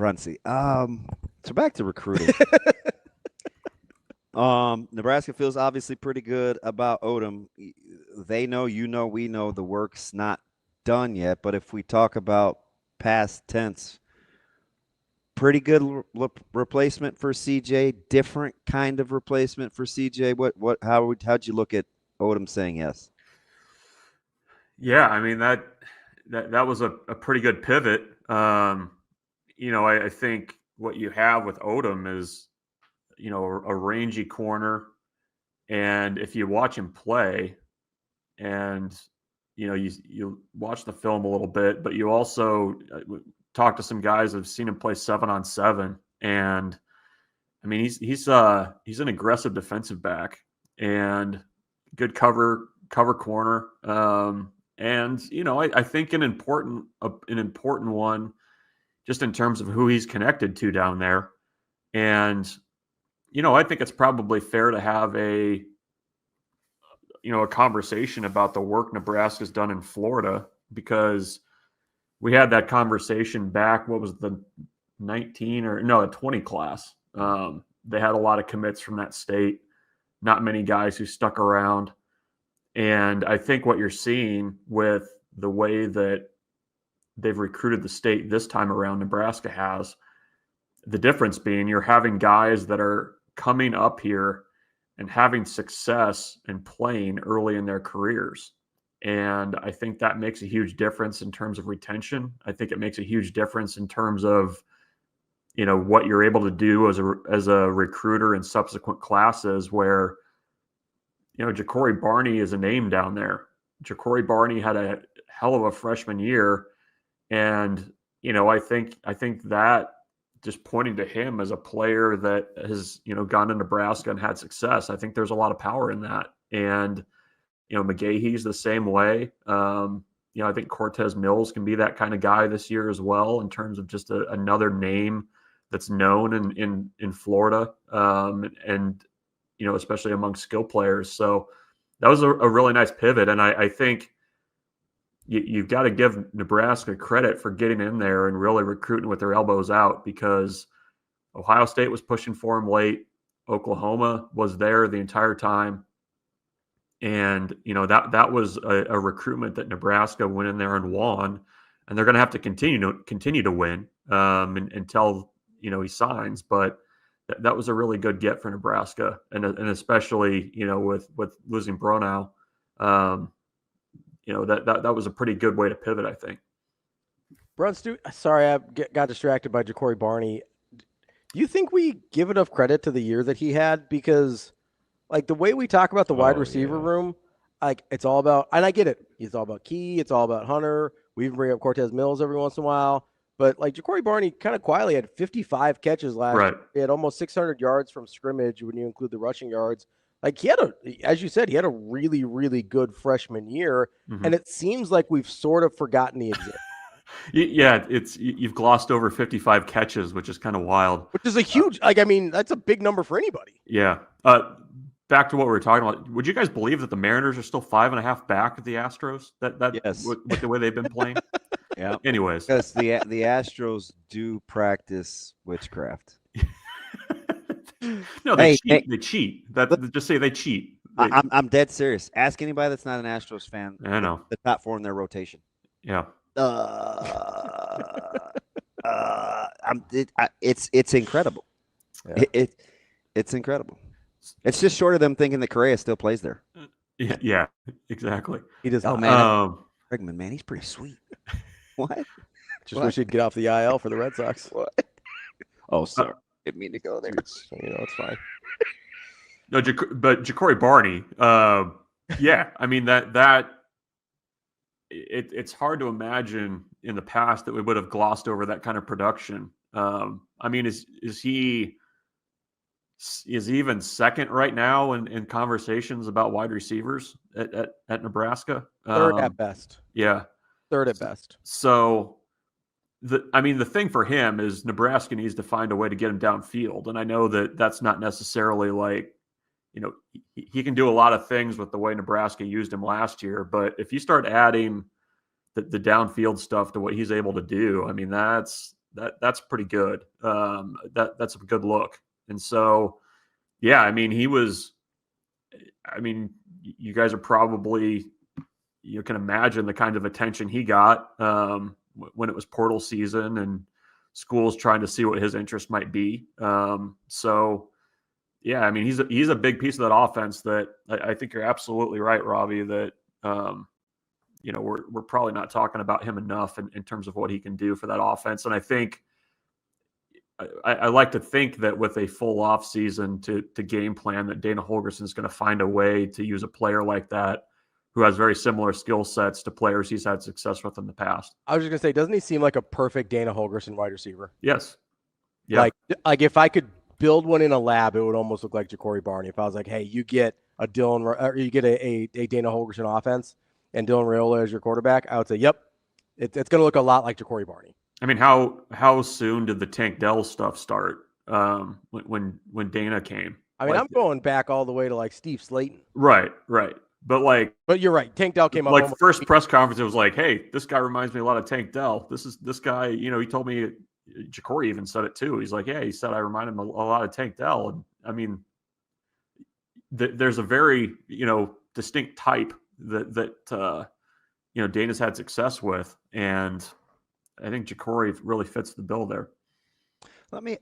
Bruntsy. So back to recruiting. Nebraska feels obviously pretty good about Odom. They know, we know the work's not done yet. But if we talk about past tense, pretty good replacement for CJ. Different kind of replacement for CJ. How'd you look at Odom saying yes? Yeah, I mean that was a pretty good pivot. I think what you have with Odom is, a rangy corner, and if you watch him play, and you watch the film a little bit, but you also talk to some guys that have seen him play 7-on-7, and I mean he's an aggressive defensive back and good cover corner. And I think an important one, just in terms of who he's connected to down there. And I think it's probably fair to have a conversation about the work Nebraska's done in Florida, because we had that conversation back. What was the 20 class? They had a lot of commits from that state, not many guys who stuck around. And I think what you're seeing with the way that they've recruited the state this time around, Nebraska has, the difference being you're having guys that are coming up here and having success and playing early in their careers. And I think that makes a huge difference in terms of retention. I think it makes a huge difference in terms of, what you're able to do as a recruiter in subsequent classes, where, Jakori Barney is a name down there. Jakori Barney had a hell of a freshman year. And, I think that just pointing to him as a player that has, gone to Nebraska and had success, I think there's a lot of power in that. And, McGahee's the same way. I think Cortez Mills can be that kind of guy this year as well, in terms of just another name that's known in Florida. And especially among skill players. So that was a really nice pivot. And I think you've got to give Nebraska credit for getting in there and really recruiting with their elbows out, because Ohio State was pushing for him late. Oklahoma was there the entire time. And, that was a recruitment that Nebraska went in there and won. And they're going to have to continue to win until, he signs. But that was a really good get for Nebraska. And especially, with losing Bruntz, that was a pretty good way to pivot, I think. Bruntz, sorry, I got distracted by Jakori Barney. Do you think we give enough credit to the year that he had? Because, like, the way we talk about the wide receiver room, like, it's all about, and I get it, it's all about Key, it's all about Hunter. We even bring up Cortez Mills every once in a while. But, like, Jakori Barney kind of quietly had 55 catches last year. He had almost 600 yards from scrimmage when you include the rushing yards. Like, he had as you said, he had a really, really good freshman year. Mm-hmm. And it seems like we've sort of forgotten he exists. Yeah, you've glossed over 55 catches, which is kind of wild. Which is a huge, that's a big number for anybody. Yeah. Back to what we were talking about. Would you guys believe that the Mariners are still 5.5 back of the Astros? Yes. With the way they've been playing? Yeah. Anyways. Because the Astros do practice witchcraft. No, they cheat. They cheat. Just say they cheat. I'm dead serious. Ask anybody that's not an Astros fan. I know. The top four in their rotation. Yeah. It's incredible. Yeah. It's incredible. It's just short of them thinking that Correa still plays there. Yeah, exactly. He does. Oh man, Bregman, man, he's pretty sweet. What? Just wish he'd get off the IL for the Red Sox. What? Oh, sorry. Didn't mean to go there. It's fine. No, but Jakori Barney, yeah, I mean that it's hard to imagine in the past that we would have glossed over that kind of production. I mean, is he even second right now in conversations about wide receivers at Nebraska? Third at best. Yeah. Third at best. So, the thing for him is Nebraska needs to find a way to get him downfield. And I know that that's not necessarily like, he can do a lot of things with the way Nebraska used him last year. But if you start adding the downfield stuff to what he's able to do, I mean, that's that's pretty good. That's a good look. And so, yeah, I mean, you guys are probably, you can imagine the kind of attention he got when it was portal season and schools trying to see what his interest might be. So, yeah, I mean, he's a big piece of that offense that I think you're absolutely right, Ravi, that, we're probably not talking about him enough in terms of what he can do for that offense. And I think I like to think that with a full off season to game plan, that Dana Holgorsen is going to find a way to use a player like that who has very similar skill sets to players he's had success with in the past. I was just going to say, doesn't he seem like a perfect Dana Holgorsen wide receiver? Yes. Yeah. Like if I could build one in a lab, it would almost look like Jakori Barney. If I was like, hey, you get a you get a Dana Holgorsen offense and Dylan Raiola as your quarterback, I would say, yep, it's going to look a lot like Jakori Barney. I mean, how soon did the Tank Dell stuff start when Dana came? I mean, I'm going back all the way to like Steve Slayton. Right. But you're right. Tank Dell came up like first press conference. It was like, hey, this guy reminds me a lot of Tank Dell. This guy. He told me. Jakori even said it too. He's like, yeah, he said I remind him a lot of Tank Dell. And I mean, there's a very distinct type that Dana's had success with, and I think Jakori really fits the bill there. Let me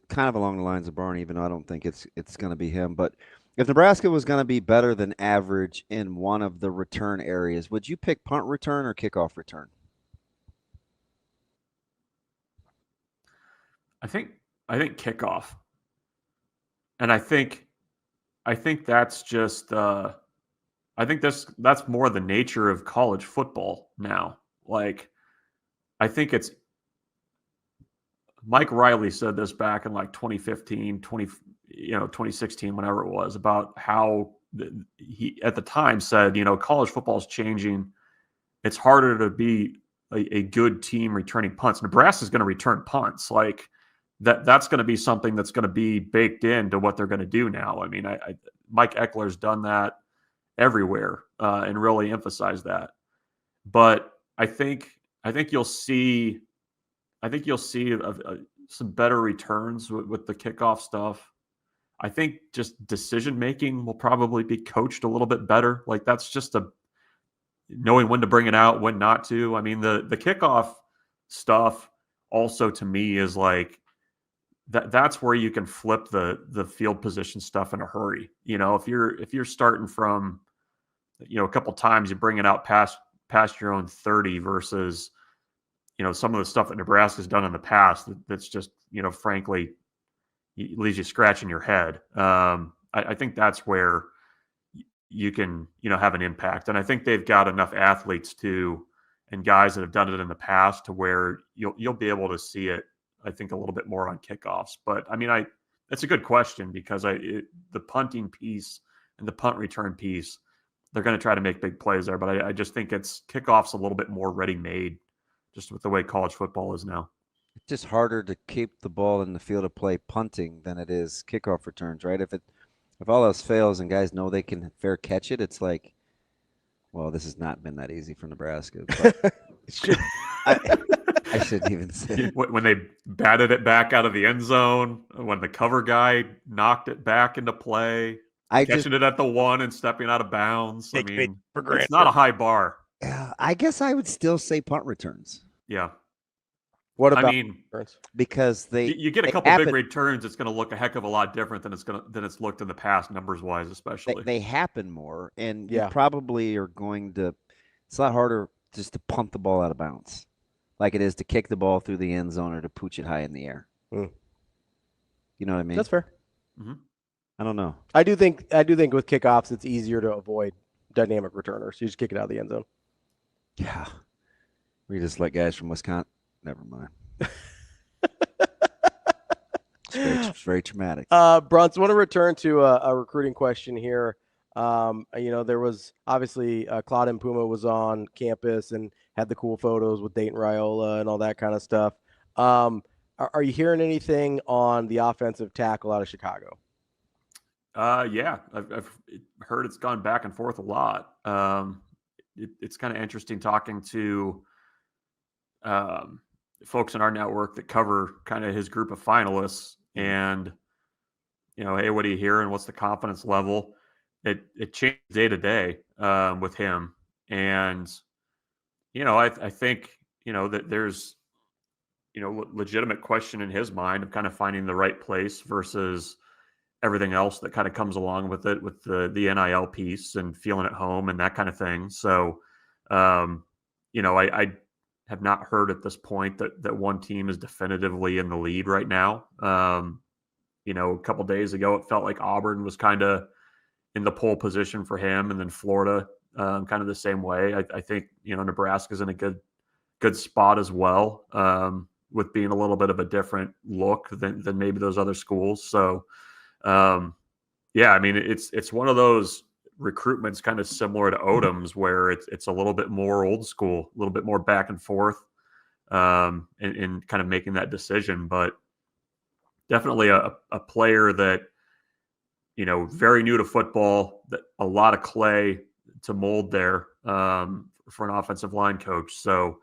kind of along the lines of Barney, even though I don't think it's going to be him. But if Nebraska was going to be better than average in one of the return areas, would you pick punt return or kickoff return? I think kickoff, and I think that's just I think that's more the nature of college football now. Like, I think it's Mike Riley said this back in like 2015, 2016, whenever it was, about how he at the time said, college football is changing. It's harder to be a good team returning punts. Nebraska is going to return punts. Like that's going to be something that's going to be baked into what they're going to do now. I mean, Mike Eckler's done that everywhere and really emphasized that. But I think you'll see some better returns with the kickoff stuff. I think just decision making will probably be coached a little bit better. Like that's just knowing when to bring it out, when not to. I mean, the kickoff stuff also to me is like that's where you can flip the field position stuff in a hurry. If you're starting from a couple times, you bring it out past your own 30 versus some of the stuff that Nebraska's done in the past that's just frankly leaves you scratching your head. I think that's where you can have an impact, and I think they've got enough athletes and guys that have done it in the past to where you'll be able to see it, I think, a little bit more on kickoffs. But I mean, that's a good question because the punting piece and the punt return piece, they're going to try to make big plays there. But I just think it's kickoffs a little bit more ready-made, just with the way college football is now. It's just harder to keep the ball in the field of play punting than it is kickoff returns, right? If all else fails and guys know they can fair catch it, it's like, well, this has not been that easy for Nebraska. But I shouldn't even say when they batted it back out of the end zone, when the cover guy knocked it back into play, catching it at the 1 and stepping out of bounds. I mean, it's not a high bar. Yeah, I guess I would still say punt returns. Yeah. What about? I mean, because you get a couple big returns, it's going to look a heck of a lot different than it's looked in the past, numbers wise, especially. They happen more, and you probably are going to. It's a lot harder just to punt the ball out of bounds, like it is to kick the ball through the end zone or to pooch it high in the air. You know what I mean? That's fair. Mm-hmm. I don't know. I do think with kickoffs, it's easier to avoid dynamic returners. You just kick it out of the end zone. Yeah, we just let guys from Wisconsin. Never mind. It's very traumatic. Bruntz, I want to return to a recruiting question here. There was obviously Claude Puma was on campus and had the cool photos with Dayton Raiola and all that kind of stuff. Are you hearing anything on the offensive tackle out of Chicago? Yeah, I've heard it's gone back and forth a lot. It's kind of interesting talking to folks in our network that cover kind of his group of finalists, and hey, what do you hear and what's the confidence level? It changed day to day with him, and I think that there's legitimate question in his mind of kind of finding the right place versus everything else that kind of comes along with it, with the NIL piece and feeling at home and that kind of thing. So, I have not heard at this point that one team is definitively in the lead right now. A couple days ago, it felt like Auburn was kind of in the pole position for him, and then Florida kind of the same way. I think Nebraska's in a good spot as well, with being a little bit of a different look than maybe those other schools. So, it's one of those recruitments kind of similar to Odom's, where it's a little bit more old school, a little bit more back and forth, in kind of making that decision. But definitely a player that, very new to football, that a lot of clay to mold there, for an offensive line coach. So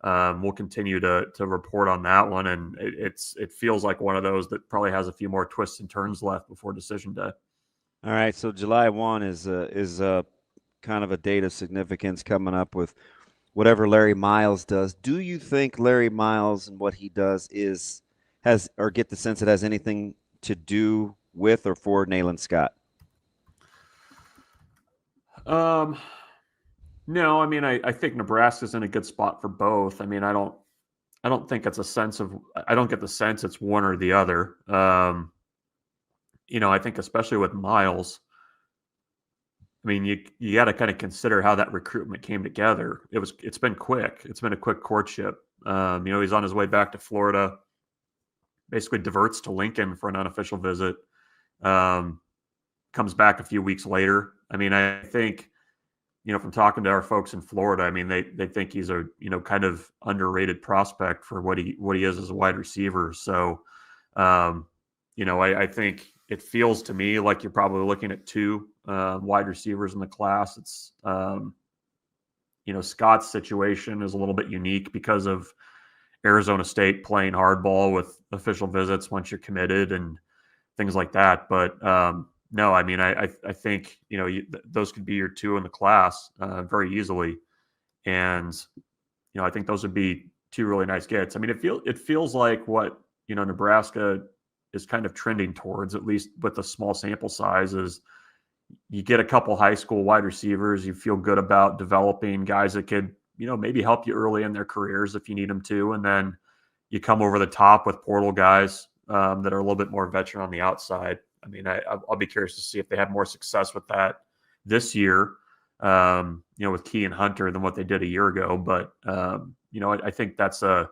we'll continue to report on that one. And it feels like one of those that probably has a few more twists and turns left before decision day. All right, so July 1 is kind of a date of significance coming up with whatever Larry Miles does. Do you think Larry Miles and what he does get the sense it has anything to do with or for Nayland Scott? No, I think Nebraska's in a good spot for both. I don't think it's I don't get the sense it's one or the other. I think especially with Miles, you got to kind of consider how that recruitment came together. It's been quick. It's been a quick courtship. He's on his way back to Florida, basically diverts to Lincoln for an unofficial visit, comes back a few weeks later. I think, from talking to our folks in Florida, they think he's a, kind of underrated prospect for what he is as a wide receiver. So, I think it feels to me like you're probably looking at two wide receivers in the class. It's, Scott's situation is a little bit unique because of Arizona State playing hardball with official visits once you're committed and things like that. But no, I think, those could be your two in the class very easily. And, I think those would be two really nice gets. It feels like what, Nebraska is kind of trending towards, at least with a small sample size, is you get a couple high school wide receivers, you feel good about developing guys that could, maybe help you early in their careers if you need them to. And then you come over the top with portal guys that are a little bit more veteran on the outside. I'll be curious to see if they have more success with that this year, with Key and Hunter than what they did a year ago. But, I think that's a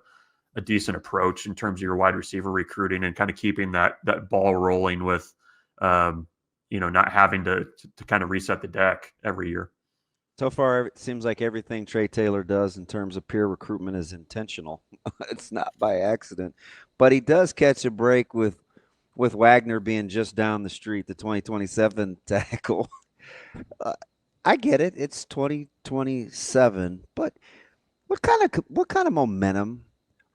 decent approach in terms of your wide receiver recruiting and kind of keeping that ball rolling with, not having to kind of reset the deck every year. So far, it seems like everything Trey Taylor does in terms of peer recruitment is intentional. It's not by accident. But he does catch a break with Wagner being just down the street, the 2027 tackle. I get it. It's 2027. But what kind of momentum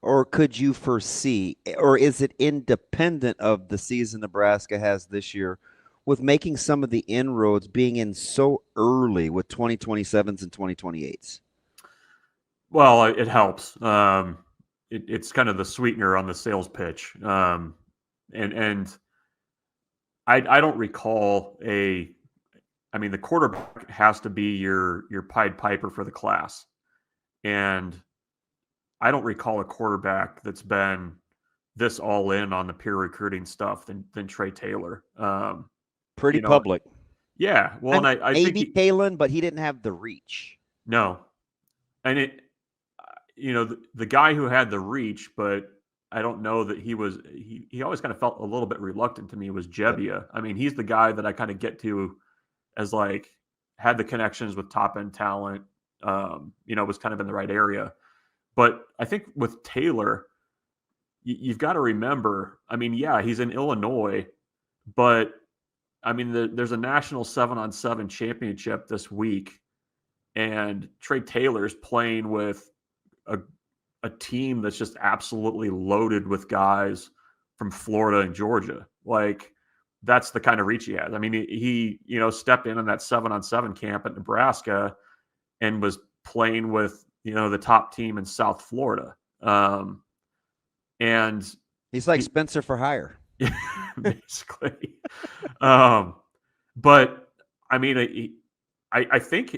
or could you foresee, or is it independent of the season Nebraska has this year, with making some of the inroads being in so early with 2027s and 2028s? Well, it helps. It's kind of the sweetener on the sales pitch. And I don't recall the quarterback has to be your Pied Piper for the class. And I don't recall a quarterback that's been this all in on the peer recruiting stuff than Trey Taylor. Pretty public. Yeah. Well, and I think Kalen, but he didn't have the reach. No. And the guy who had the reach, but I don't know that he always kind of felt a little bit reluctant to me, was Jebbia. He's the guy that I kind of get to as had the connections with top end talent, was kind of in the right area. But I think with Taylor, you've got to remember, he's in Illinois, but there's a national 7-on-7 championship this week, and Trey Taylor's playing with a team that's just absolutely loaded with guys from Florida and Georgia. Like, that's the kind of reach he has. I mean, he stepped in on that 7-on-7 camp at Nebraska and was playing with, the top team in South Florida. And he's like Spencer for hire. Basically. But I mean, I think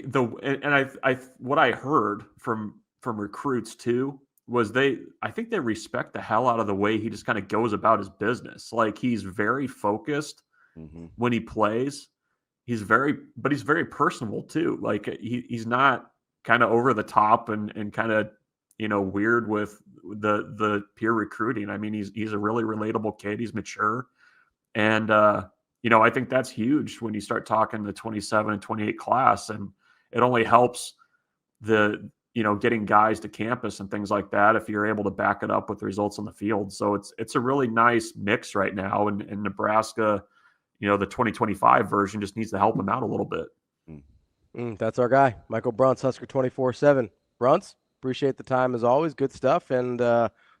what I heard from recruits too was I think they respect the hell out of the way he just kind of goes about his business. Like, he's very focused when he plays. He's very personable too. Like, he's not kind of over the top and kind of, weird with the peer recruiting. I mean, he's a really relatable kid. He's mature. And, I think that's huge when you start talking the 27 and 28 class, and it only helps getting guys to campus and things like that if you're able to back it up with results on the field. So it's a really nice mix right now. And Nebraska, the 2025 version just needs to help him out a little bit. That's our guy, Michael Bruntz, Husker247. Bruntz, appreciate the time as always. Good stuff. And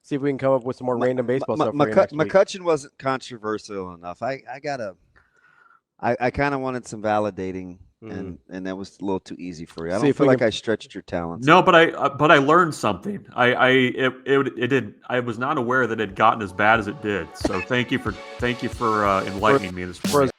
see if we can come up with some more random baseball stuff for you next week. McCutcheon wasn't controversial enough. I kind of wanted some validating, and that was a little too easy for you. I don't feel like I stretched your talents. No, but I learned something. It did. I was not aware that it had gotten as bad as it did. So thank you for enlightening me this morning.